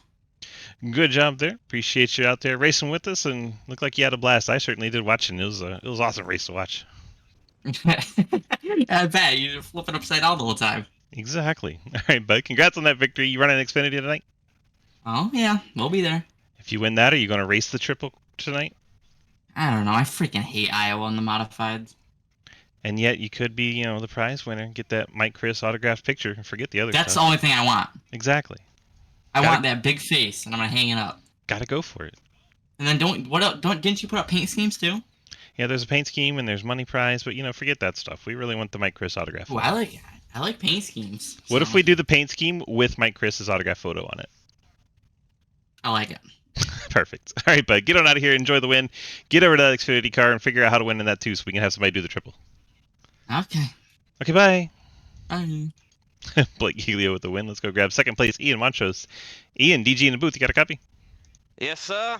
Good job there. Appreciate you out there racing with us, and looked like you had a blast. I certainly did watching. It was an awesome race to watch. I bet you're flipping upside down the whole time. Exactly. All right, bud. Congrats on that victory. You running Xfinity tonight? Oh yeah, we'll be there. If you win that, are you going to race the triple tonight? I don't know. I freaking hate Iowa in the modifieds. And yet you could be, the prize winner. Get that Mike Chris autographed picture and forget the other stuff. That's the only thing I want. Exactly. I want that big face, and I'm gonna hang it up. Gotta go for it. And then didn't you put up paint schemes too? Yeah, there's a paint scheme and there's money prize, but forget that stuff. We really want the Mike Chris autograph. Ooh, I like paint schemes. What if we do the paint scheme with Mike Chris's autograph photo on it? I like it. Perfect. All right, bud. Get on out of here. Enjoy the win. Get over to that Xfinity car and figure out how to win in that too, so we can have somebody do the triple. Okay. Okay, bye. Bye. Blake Giglio with the win. Let's go grab second place, Ian Montrose. Ian, DG in the booth. You got a copy? Yes, sir.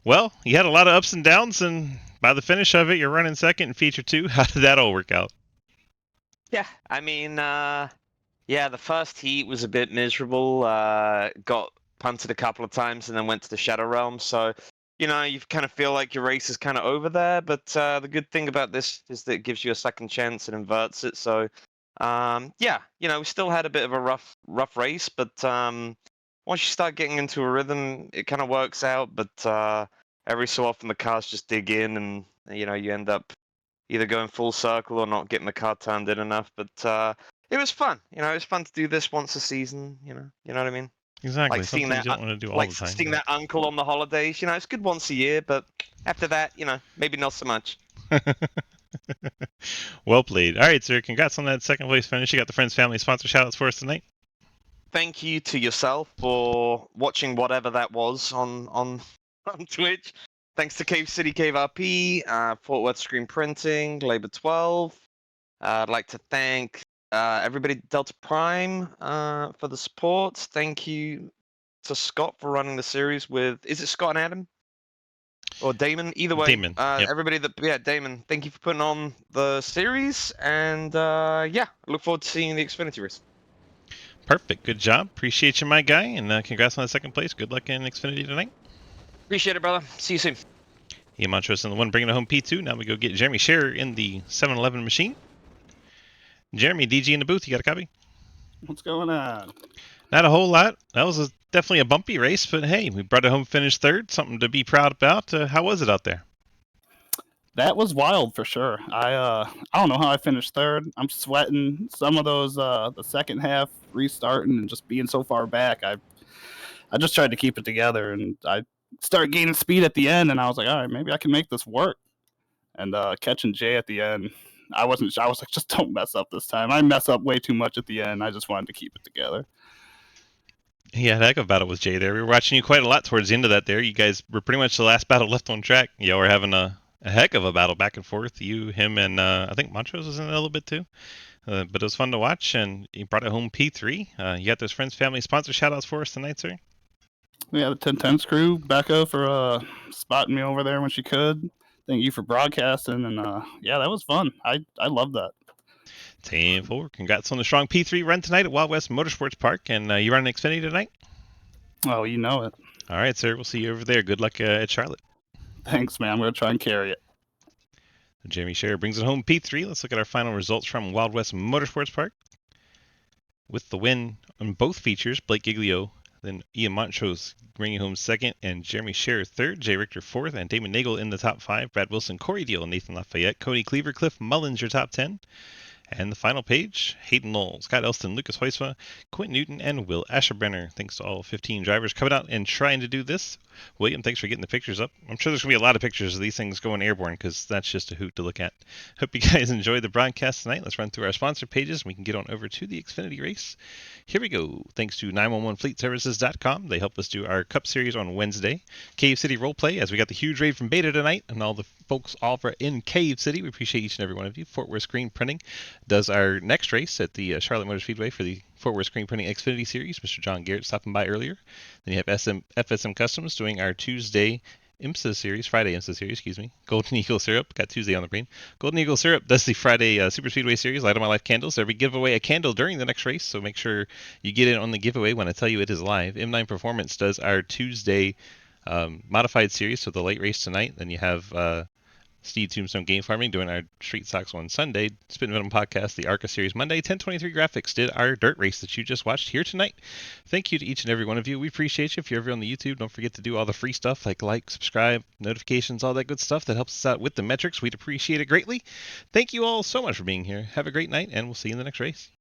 Well, you had a lot of ups and downs, and by the finish of it, you're running second in feature 2. How did that all work out? Yeah, I mean, Yeah, the first heat was a bit miserable. Got punted a couple of times and then went to the Shadow Realm. So, you know, you kind of feel like your race is kind of over there. But the good thing about this is that it gives you a second chance and inverts it. So, yeah, you know, we still had a bit of a rough race, but once you start getting into a rhythm, it kind of works out. But every so often the cars just dig in, and you know, you end up either going full circle or not getting the car turned in enough. But it was fun. You know, it was fun to do this once a season. You know what I mean? Exactly. Like seeing Something you that, don't want to do all like the time. seeing that uncle on the holidays. You know, it's good once a year, but after that, you know, maybe not so much. Well played. All right, sir. Congrats on that second place finish. You got the friends, family, sponsor shoutouts for us tonight. Thank you to yourself for watching whatever that was on on Twitch. Thanks to Cave City Cave RP, Fort Worth Screen Printing, Labor 12. I'd like to thank everybody at Delta Prime for the support. Thank you to Scott for running the series with. Is it Scott and Adam? Or Damon? Either way. Damon, yep. Everybody that. Yeah, Damon. Thank you for putting on the series. And yeah, I look forward to seeing the Xfinity race. Perfect. Good job. Appreciate you, my guy. And congrats on the second place. Good luck in Xfinity tonight. Appreciate it, brother. See you soon. Ian Montrose in the one, bringing it home P2. Now we go get Jeremy Scherer in the 7-Eleven machine. Jeremy, DG in the booth. You got a copy? What's going on? Not a whole lot. That was definitely a bumpy race, but hey, we brought it home, finished third. Something to be proud about. How was it out there? That was wild for sure. I don't know how I finished third. I'm sweating. Some of those the second half restarting and just being so far back. I just tried to keep it together, and I started gaining speed at the end, and I was like, all right, maybe I can make this work. And catching Jay at the end, I was like, just don't mess up this time. I mess up way too much at the end. I just wanted to keep it together. Yeah, heck of a battle with Jay there. We were watching you quite a lot towards the end of that there. You guys were pretty much the last battle left on track. Y'all were having a heck of a battle back and forth. You, him, and I think Montrose was in it a little bit too. But it was fun to watch, and you brought it home P3. You got those friends, family, sponsor shoutouts for us tonight, sir? Yeah, the 1010's crew, Becca for spotting me over there when she could. Thank you for broadcasting, and yeah, that was fun. I love that. 10-4. Congrats on the strong P3 run tonight at Wild West Motorsports Park, and you running Xfinity tonight? Oh, you know it. All right, sir. We'll see you over there. Good luck at Charlotte. Thanks, man. I'm going to try and carry it. Jeremy Scherer brings it home P3. Let's look at our final results from Wild West Motorsports Park. With the win on both features, Blake Giglio, then Ian Montrose bringing home second, and Jeremy Scherer third, Jay Richter fourth, and Damon Nagel in the top 5. Brad Wilson, Corey Deal, Nathan Lafayette, Cody Cleaver, Cliff Mullins, your top 10. And the final page, Hayden Knoll, Scott Elston, Lucas Heusma, Quentin Newton, and Will Asherbrenner. Thanks to all 15 drivers coming out and trying to do this. William, thanks for getting the pictures up. I'm sure there's going to be a lot of pictures of these things going airborne because that's just a hoot to look at. Hope you guys enjoyed the broadcast tonight. Let's run through our sponsor pages and we can get on over to the Xfinity race. Here we go. Thanks to 911fleetservices.com. They help us do our Cup Series on Wednesday. Cave City Roleplay, as we got the huge raid from Beta tonight, and all the folks over in Cave City. We appreciate each and every one of you. Fort Worth Screen Printing does our next race at the Charlotte Motor Speedway for the Fort Worth Screen Printing Xfinity Series. Mr. John Garrett stopping by earlier. Then you have FSM Customs doing our Tuesday IMSA Series, Friday IMSA Series, excuse me. Golden Eagle Syrup, got Tuesday on the brain. Golden Eagle Syrup does the Friday Super Speedway Series, Light of My Life candles. Every giveaway a candle during the next race, so make sure you get in on the giveaway when I tell you it is live. M9 Performance does our Tuesday Modified Series, so the late race tonight. Then you have Steed Tombstone Game Farming doing our Street Stocks on Sunday. Spin Venom Podcast, the ARCA Series Monday. 1023 Graphics did our dirt race that you just watched here tonight. Thank you to each and every one of you. We appreciate you. If you're ever on the YouTube, don't forget to do all the free stuff like, subscribe, notifications, all that good stuff that helps us out with the metrics. We'd appreciate it greatly. Thank you all so much for being here. Have a great night, and we'll see you in the next race.